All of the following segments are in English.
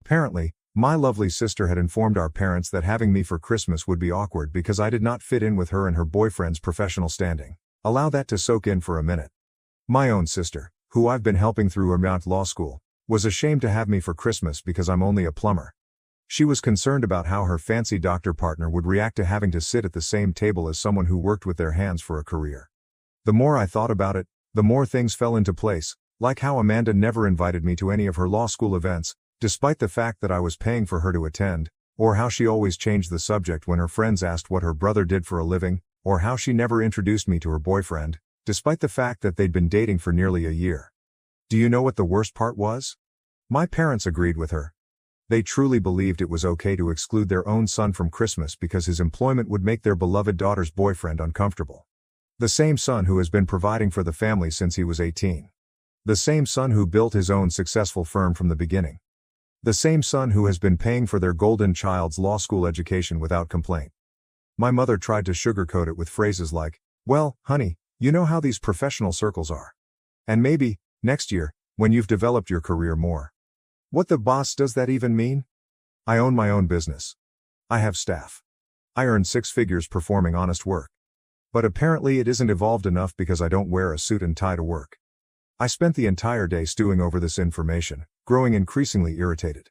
Apparently, my lovely sister had informed our parents that having me for Christmas would be awkward because I did not fit in with her and her boyfriend's professional standing. Allow that to soak in for a minute. My own sister, who I've been helping through her law school, was ashamed to have me for Christmas because I'm only a plumber. She was concerned about how her fancy doctor partner would react to having to sit at the same table as someone who worked with their hands for a career. The more I thought about it, the more things fell into place, like how Amanda never invited me to any of her law school events, despite the fact that I was paying for her to attend, or how she always changed the subject when her friends asked what her brother did for a living, or how she never introduced me to her boyfriend, despite the fact that they'd been dating for nearly a year. Do you know what the worst part was? My parents agreed with her. They truly believed it was okay to exclude their own son from Christmas because his employment would make their beloved daughter's boyfriend uncomfortable. The same son who has been providing for the family since he was 18. The same son who built his own successful firm from the beginning. The same son who has been paying for their golden child's law school education without complaint. My mother tried to sugarcoat it with phrases like, "Well, honey, you know how these professional circles are. And maybe, next year, when you've developed your career more." What the boss does that even mean? I own my own business. I have staff. I earn 6 figures performing honest work. But apparently it isn't evolved enough because I don't wear a suit and tie to work. I spent the entire day stewing over this information, growing increasingly irritated.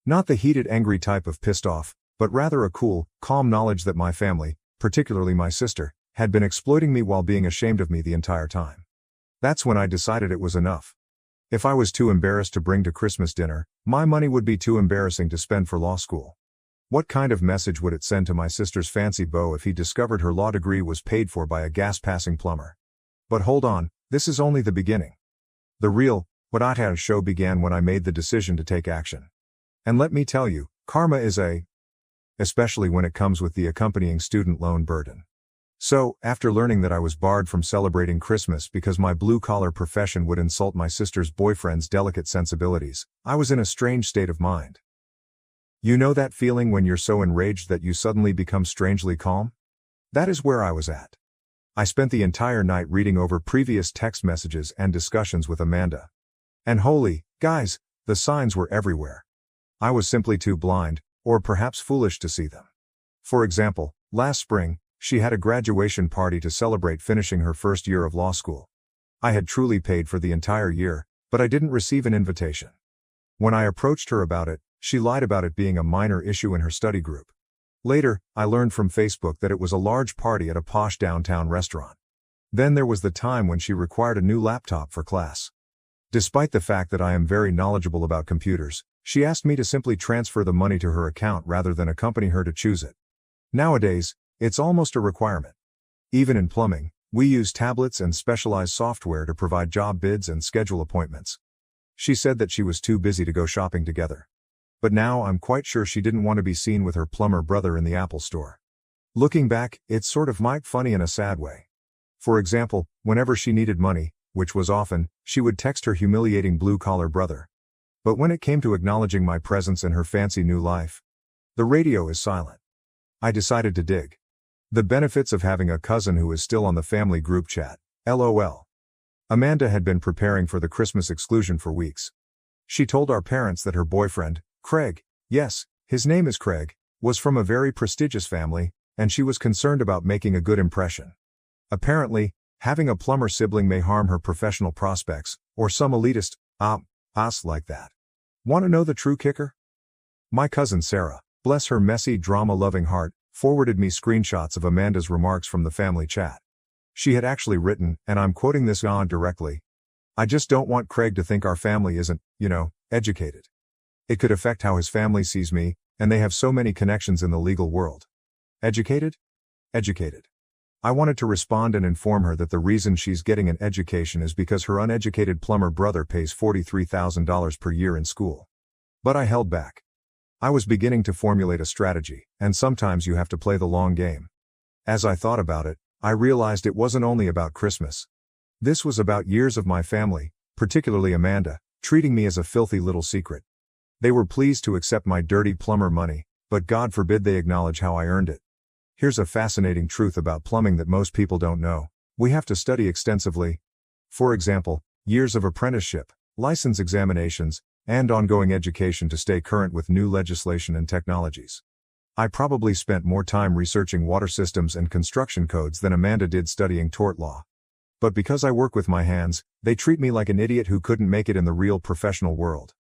Not the heated, angry type of pissed off, but rather a cool, calm knowledge that my family, particularly my sister, had been exploiting me while being ashamed of me the entire time. That's when I decided it was enough. If I was too embarrassed to bring to Christmas dinner, my money would be too embarrassing to spend for law school. What kind of message would it send to my sister's fancy beau if he discovered her law degree was paid for by a gas-passing plumber? But hold on, this is only the beginning. The real, what I had show began when I made the decision to take action. And let me tell you, karma is especially when it comes with the accompanying student loan burden. So, after learning that I was barred from celebrating Christmas because my blue-collar profession would insult my sister's boyfriend's delicate sensibilities, I was in a strange state of mind. You know that feeling when you're so enraged that you suddenly become strangely calm? That is where I was at. I spent the entire night reading over previous text messages and discussions with Amanda. And holy, guys, the signs were everywhere. I was simply too blind, or perhaps foolish to see them. For example, last spring, she had a graduation party to celebrate finishing her first year of law school. I had truly paid for the entire year, but I didn't receive an invitation. When I approached her about it, she lied about it being a minor issue in her study group. Later, I learned from Facebook that it was a large party at a posh downtown restaurant. Then there was the time when she required a new laptop for class. Despite the fact that I am very knowledgeable about computers, she asked me to simply transfer the money to her account rather than accompany her to choose it. Nowadays, it's almost a requirement. Even in plumbing, we use tablets and specialized software to provide job bids and schedule appointments. She said that she was too busy to go shopping together. But now I'm quite sure she didn't want to be seen with her plumber brother in the Apple store. Looking back, it's sort of funny in a sad way. For example, whenever she needed money, which was often, she would text her humiliating blue-collar brother. But when it came to acknowledging my presence in her fancy new life, the radio is silent. I decided to dig. The benefits of having a cousin who is still on the family group chat. LOL. Amanda had been preparing for the Christmas exclusion for weeks. She told our parents that her boyfriend, Craig, yes, his name is Craig, was from a very prestigious family, and she was concerned about making a good impression. Apparently, having a plumber sibling may harm her professional prospects, or some elitist, like that. Want to know the true kicker? My cousin Sarah, bless her messy, drama-loving heart, forwarded me screenshots of Amanda's remarks from the family chat. She had actually written, and I'm quoting this on directly, "I just don't want Craig to think our family isn't, educated. It could affect how his family sees me, and they have so many connections in the legal world." Educated? Educated. I wanted to respond and inform her that the reason she's getting an education is because her uneducated plumber brother pays $43,000 per year in school. But I held back. I was beginning to formulate a strategy, and sometimes you have to play the long game. As I thought about it, I realized it wasn't only about Christmas. This was about years of my family, particularly Amanda, treating me as a filthy little secret. They were pleased to accept my dirty plumber money, but God forbid they acknowledge how I earned it. Here's a fascinating truth about plumbing that most people don't know. We have to study extensively. For example, years of apprenticeship, license examinations, and ongoing education to stay current with new legislation and technologies. I probably spent more time researching water systems and construction codes than Amanda did studying tort law. But because I work with my hands, they treat me like an idiot who couldn't make it in the real professional world.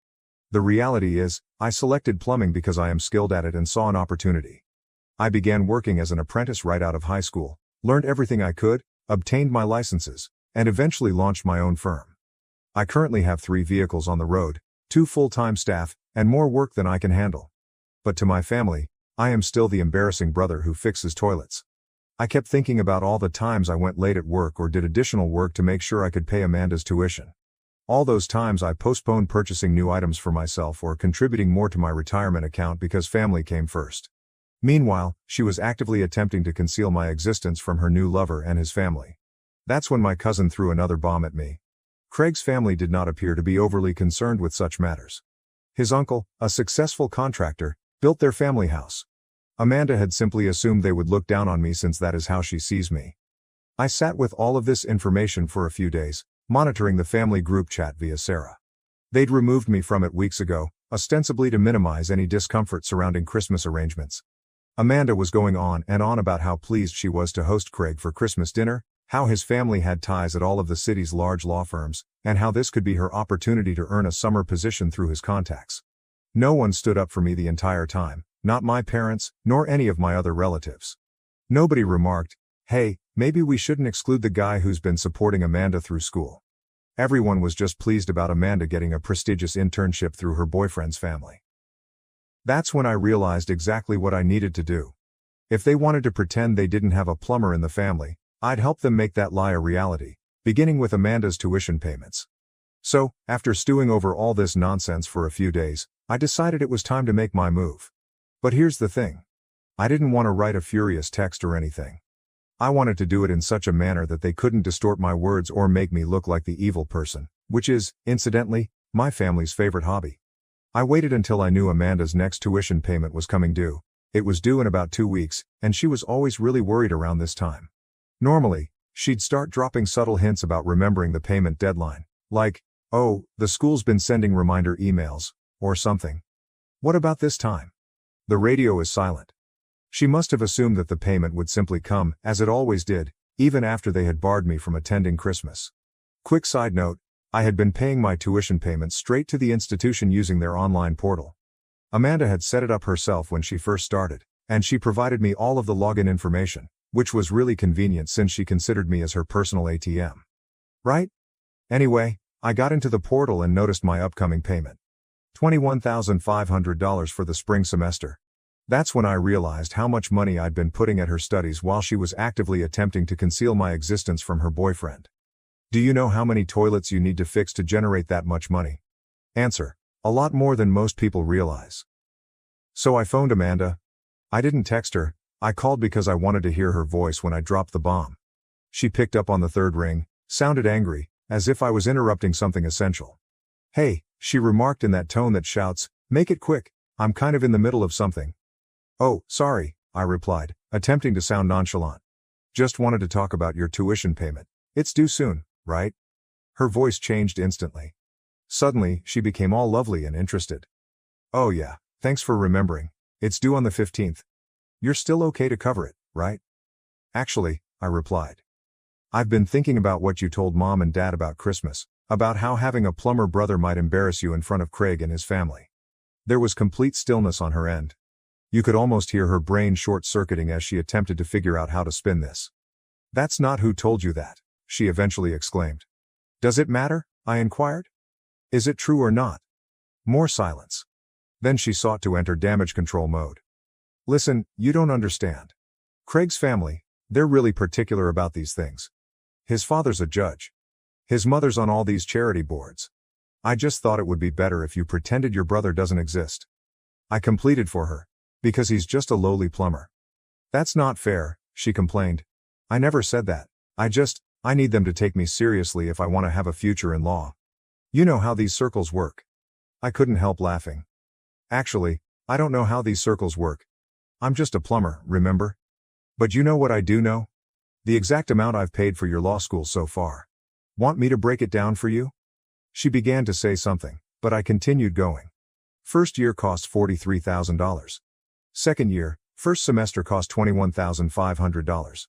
The reality is, I selected plumbing because I am skilled at it and saw an opportunity. I began working as an apprentice right out of high school, learned everything I could, obtained my licenses, and eventually launched my own firm. I currently have 3 vehicles on the road, 2 full-time staff, and more work than I can handle. But to my family, I am still the embarrassing brother who fixes toilets. I kept thinking about all the times I went late at work or did additional work to make sure I could pay Amanda's tuition. All those times I postponed purchasing new items for myself or contributing more to my retirement account because family came first. Meanwhile, she was actively attempting to conceal my existence from her new lover and his family. That's when my cousin threw another bomb at me. Craig's family did not appear to be overly concerned with such matters. His uncle, a successful contractor, built their family house. Amanda had simply assumed they would look down on me since that is how she sees me. I sat with all of this information for a few days, monitoring the family group chat via Sarah. They'd removed me from it weeks ago, ostensibly to minimize any discomfort surrounding Christmas arrangements. Amanda was going on and on about how pleased she was to host Craig for Christmas dinner, how his family had ties at all of the city's large law firms, and how this could be her opportunity to earn a summer position through his contacts. No one stood up for me the entire time. Not my parents, nor any of my other relatives. Nobody remarked, "Hey, maybe we shouldn't exclude the guy who's been supporting Amanda through school." Everyone was just pleased about Amanda getting a prestigious internship through her boyfriend's family. That's when I realized exactly what I needed to do. If they wanted to pretend they didn't have a plumber in the family, I'd help them make that lie a reality, beginning with Amanda's tuition payments. So, after stewing over all this nonsense for a few days, I decided it was time to make my move. But here's the thing. I didn't want to write a furious text or anything. I wanted to do it in such a manner that they couldn't distort my words or make me look like the evil person, which is, incidentally, my family's favorite hobby. I waited until I knew Amanda's next tuition payment was coming due. It was due in about 2 weeks, and she was always really worried around this time. Normally, she'd start dropping subtle hints about remembering the payment deadline, like, "Oh, the school's been sending reminder emails," or something. What about this time? The radio is silent. She must have assumed that the payment would simply come, as it always did, even after they had barred me from attending Christmas. Quick side note, I had been paying my tuition payments straight to the institution using their online portal. Amanda had set it up herself when she first started, and she provided me all of the login information, which was really convenient since she considered me as her personal ATM. Right? Anyway, I got into the portal and noticed my upcoming payment. $21,500 for the spring semester. That's when I realized how much money I'd been putting at her studies while she was actively attempting to conceal my existence from her boyfriend. Do you know how many toilets you need to fix to generate that much money? Answer: a lot more than most people realize. So I phoned Amanda. I didn't text her, I called because I wanted to hear her voice when I dropped the bomb. She picked up on the 3rd ring, sounded angry, as if I was interrupting something essential. "Hey," she remarked in that tone that shouts, "Make it quick, I'm kind of in the middle of something." "Oh, sorry," I replied, attempting to sound nonchalant. "Just wanted to talk about your tuition payment. It's due soon, right?" Her voice changed instantly. Suddenly, she became all lovely and interested. "Oh yeah, thanks for remembering. It's due on the 15th. You're still okay to cover it, right?" "Actually," I replied. "I've been thinking about what you told Mom and Dad about Christmas, about how having a plumber brother might embarrass you in front of Craig and his family." There was complete stillness on her end. You could almost hear her brain short-circuiting as she attempted to figure out how to spin this. "That's not who told you that," she eventually exclaimed. "Does it matter?" I inquired. "Is it true or not?" More silence. Then she sought to enter damage control mode. "Listen, you don't understand. Craig's family, they're really particular about these things. His father's a judge. His mother's on all these charity boards. I just thought it would be better if you pretended your brother doesn't exist." I completed for her. "Because he's just a lowly plumber." "That's not fair," she complained. "I never said that. I need them to take me seriously if I want to have a future in law. You know how these circles work." I couldn't help laughing. "Actually, I don't know how these circles work. I'm just a plumber, remember? But you know what I do know? The exact amount I've paid for your law school so far. Want me to break it down for you?" She began to say something, But I continued going. First year cost $43,000. Second year, first semester cost $21,500.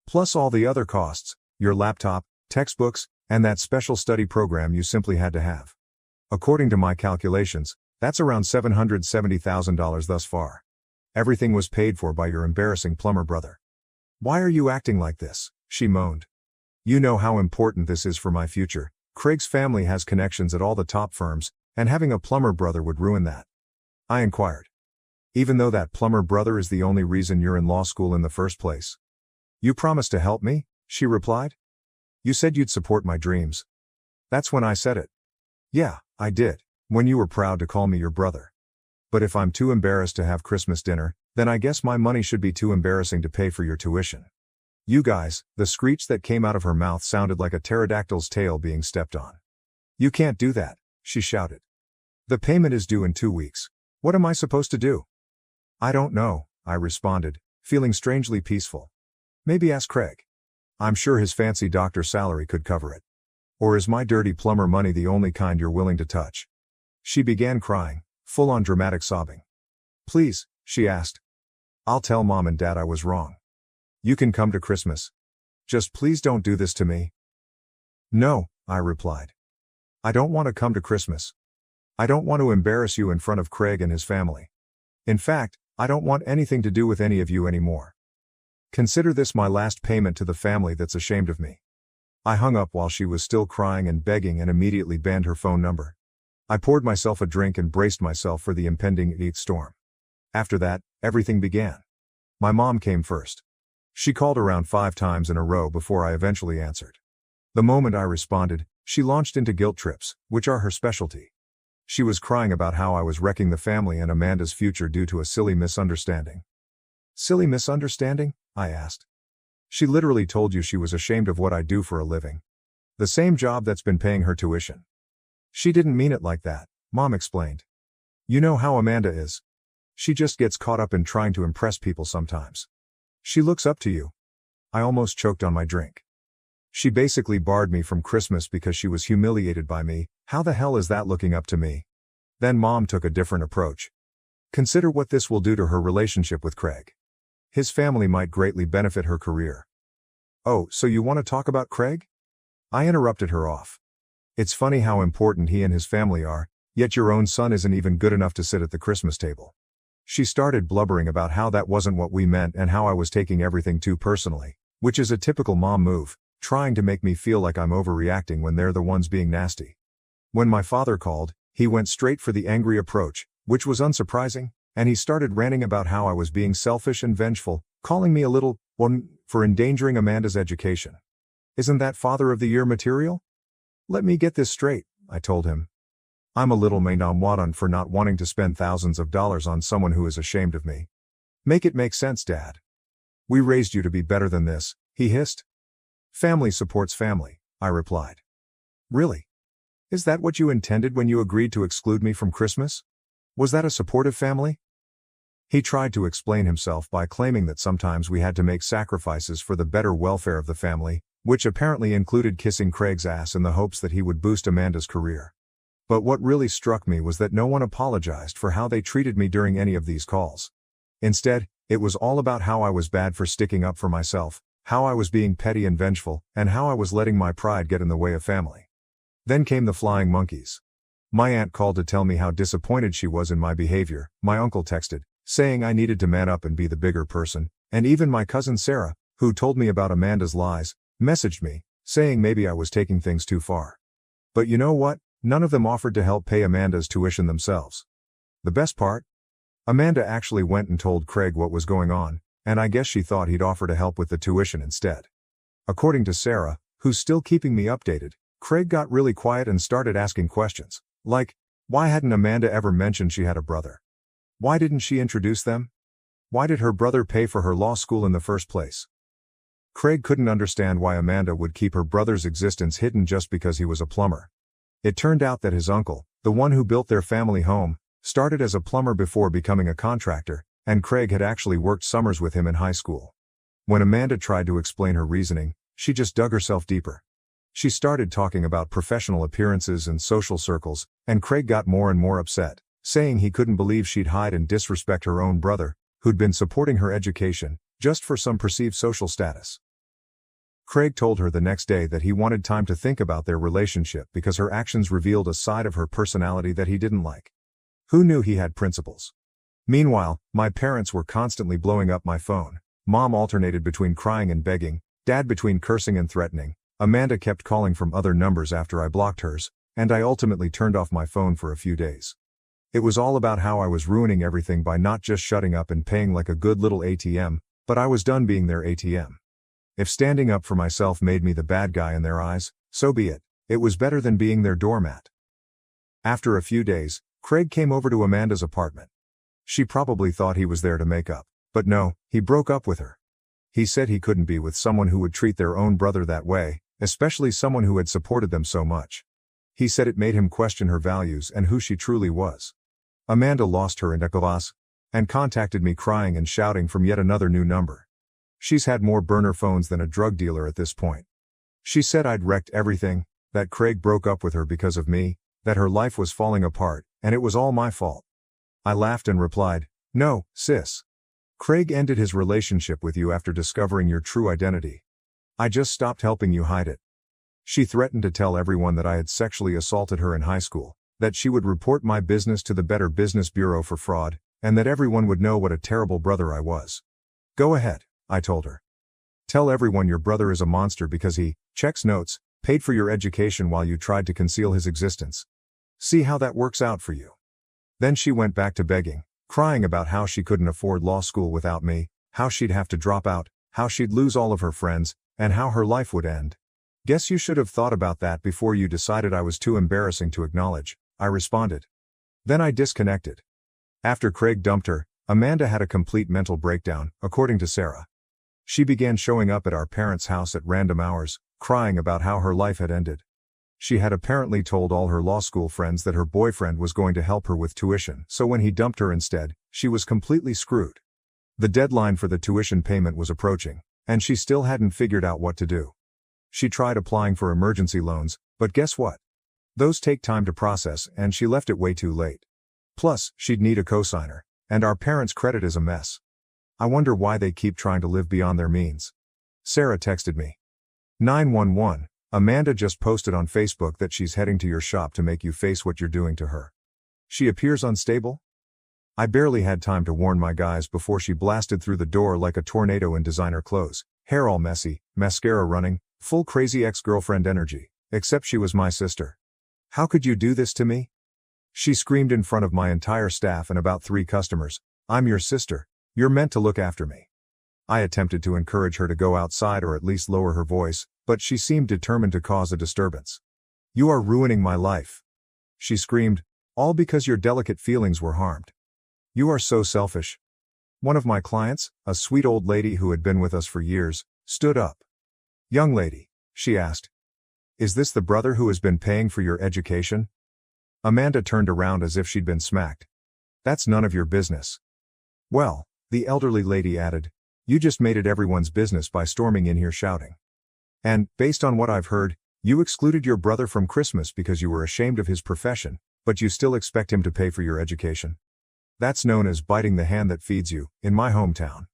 Plus all the other costs, your laptop, textbooks, and that special study program you simply had to have. According to my calculations, that's around $770,000 thus far. Everything was paid for by your embarrassing plumber brother. Why are you acting like this? She moaned. You know how important this is for my future. Craig's family has connections at all the top firms, and having a plumber brother would ruin that. I inquired. Even though that plumber brother is the only reason you're in law school in the first place. You promised to help me, she replied. You said you'd support my dreams. That's when I said it. Yeah, I did, when you were proud to call me your brother. But if I'm too embarrassed to have Christmas dinner, then I guess my money should be too embarrassing to pay for your tuition. You guys, the screech that came out of her mouth sounded like a pterodactyl's tail being stepped on. You can't do that, she shouted. The payment is due in 2 weeks. What am I supposed to do? I don't know, I responded, feeling strangely peaceful. Maybe ask Craig. I'm sure his fancy doctor's salary could cover it. Or is my dirty plumber money the only kind you're willing to touch? She began crying, full-on dramatic sobbing. Please, she asked. I'll tell Mom and Dad I was wrong. You can come to Christmas. Just please don't do this to me. No, I replied. I don't want to come to Christmas. I don't want to embarrass you in front of Craig and his family. In fact, I don't want anything to do with any of you anymore. Consider this my last payment to the family that's ashamed of me. I hung up while she was still crying and begging and immediately banned her phone number. I poured myself a drink and braced myself for the impending eighth storm. After that, everything began. My mom came first. She called around 5 times in a row before I eventually answered. The moment I responded, she launched into guilt trips, which are her specialty. She was crying about how I was wrecking the family and Amanda's future due to a silly misunderstanding. Silly misunderstanding? I asked. She literally told you she was ashamed of what I do for a living. The same job that's been paying her tuition. She didn't mean it like that, Mom explained. You know how Amanda is. She just gets caught up in trying to impress people sometimes. She looks up to you. I almost choked on my drink. She basically barred me from Christmas because she was humiliated by me. How the hell is that looking up to me? Then Mom took a different approach. Consider what this will do to her relationship with Craig. His family might greatly benefit her career. Oh, so you want to talk about Craig? I interrupted her off. It's funny how important he and his family are, yet your own son isn't even good enough to sit at the Christmas table. She started blubbering about how that wasn't what we meant and how I was taking everything too personally, which is a typical mom move, trying to make me feel like I'm overreacting when they're the ones being nasty. When my father called, he went straight for the angry approach, which was unsurprising, and he started ranting about how I was being selfish and vengeful, calling me a little one for endangering Amanda's education. Isn't that Father of the Year material? Let me get this straight, I told him. I'm a little mainamwadan for not wanting to spend thousands of dollars on someone who is ashamed of me. Make it make sense, Dad. We raised you to be better than this, he hissed. Family supports family, I replied. Really? Is that what you intended when you agreed to exclude me from Christmas? Was that a supportive family? He tried to explain himself by claiming that sometimes we had to make sacrifices for the better welfare of the family, which apparently included kissing Craig's ass in the hopes that he would boost Amanda's career. But what really struck me was that no one apologized for how they treated me during any of these calls. Instead, it was all about how I was bad for sticking up for myself, how I was being petty and vengeful, and how I was letting my pride get in the way of family. Then came the flying monkeys. My aunt called to tell me how disappointed she was in my behavior, my uncle texted, saying I needed to man up and be the bigger person, and even my cousin Sarah, who told me about Amanda's lies, messaged me, saying maybe I was taking things too far. But you know what? None of them offered to help pay Amanda's tuition themselves. The best part? Amanda actually went and told Craig what was going on, and I guess she thought he'd offer to help with the tuition instead. According to Sarah, who's still keeping me updated, Craig got really quiet and started asking questions, like, why hadn't Amanda ever mentioned she had a brother? Why didn't she introduce them? Why did her brother pay for her law school in the first place? Craig couldn't understand why Amanda would keep her brother's existence hidden just because he was a plumber. It turned out that his uncle, the one who built their family home, started as a plumber before becoming a contractor, and Craig had actually worked summers with him in high school. When Amanda tried to explain her reasoning, she just dug herself deeper. She started talking about professional appearances and social circles, and Craig got more and more upset, saying he couldn't believe she'd hide and disrespect her own brother, who'd been supporting her education, just for some perceived social status. Craig told her the next day that he wanted time to think about their relationship because her actions revealed a side of her personality that he didn't like. Who knew he had principles? Meanwhile, my parents were constantly blowing up my phone. Mom alternated between crying and begging, Dad between cursing and threatening. Amanda kept calling from other numbers after I blocked hers, and I ultimately turned off my phone for a few days. It was all about how I was ruining everything by not just shutting up and paying like a good little ATM, but I was done being their ATM. If standing up for myself made me the bad guy in their eyes, so be it. It was better than being their doormat. After a few days, Craig came over to Amanda's apartment. She probably thought he was there to make up, but no, he broke up with her. He said he couldn't be with someone who would treat their own brother that way, especially someone who had supported them so much. He said it made him question her values and who she truly was. Amanda lost her interclass and contacted me crying and shouting from yet another new number. She's had more burner phones than a drug dealer at this point. She said I'd wrecked everything, that Craig broke up with her because of me, that her life was falling apart, and it was all my fault. I laughed and replied, "No, sis. Craig ended his relationship with you after discovering your true identity. I just stopped helping you hide it." She threatened to tell everyone that I had sexually assaulted her in high school, that she would report my business to the Better Business Bureau for fraud, and that everyone would know what a terrible brother I was. "Go ahead," I told her. "Tell everyone your brother is a monster because he checks notes, paid for your education while you tried to conceal his existence. See how that works out for you." Then she went back to begging, crying about how she couldn't afford law school without me, how she'd have to drop out, how she'd lose all of her friends, and how her life would end. "Guess you should have thought about that before you decided I was too embarrassing to acknowledge," I responded. Then I disconnected. After Craig dumped her, Amanda had a complete mental breakdown, according to Sarah. She began showing up at our parents' house at random hours, crying about how her life had ended. She had apparently told all her law school friends that her boyfriend was going to help her with tuition, so when he dumped her instead, she was completely screwed. The deadline for the tuition payment was approaching, and she still hadn't figured out what to do. She tried applying for emergency loans, but guess what? Those take time to process, and she left it way too late. Plus, she'd need a cosigner, and our parents' credit is a mess. I wonder why they keep trying to live beyond their means. Sarah texted me. 911, Amanda just posted on Facebook that she's heading to your shop to make you face what you're doing to her. She appears unstable? I barely had time to warn my guys before she blasted through the door like a tornado in designer clothes, hair all messy, mascara running, full crazy ex-girlfriend energy, except she was my sister. "How could you do this to me?" She screamed in front of my entire staff and about 3 customers, "I'm your sister. You're meant to look after me." I attempted to encourage her to go outside or at least lower her voice, but she seemed determined to cause a disturbance. "You are ruining my life," she screamed, "all because your delicate feelings were harmed. You are so selfish." One of my clients, a sweet old lady who had been with us for years, stood up. "Young lady," she asked, "is this the brother who has been paying for your education?" Amanda turned around as if she'd been smacked. "That's none of your business." "Well," the elderly lady added, "you just made it everyone's business by storming in here shouting. And, based on what I've heard, you excluded your brother from Christmas because you were ashamed of his profession, but you still expect him to pay for your education. That's known as biting the hand that feeds you, in my hometown."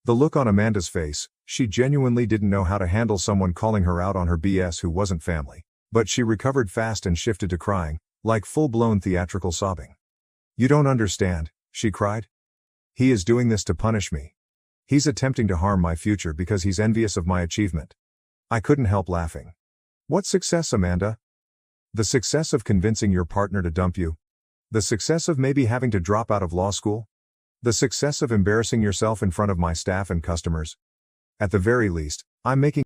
The look on Amanda's face, she genuinely didn't know how to handle someone calling her out on her BS who wasn't family, but she recovered fast and shifted to crying, like full-blown theatrical sobbing. "You don't understand," she cried. "He is doing this to punish me. He's attempting to harm my future because he's envious of my achievement." I couldn't help laughing. "What success, Amanda? The success of convincing your partner to dump you? The success of maybe having to drop out of law school? The success of embarrassing yourself in front of my staff and customers? At the very least, I'm making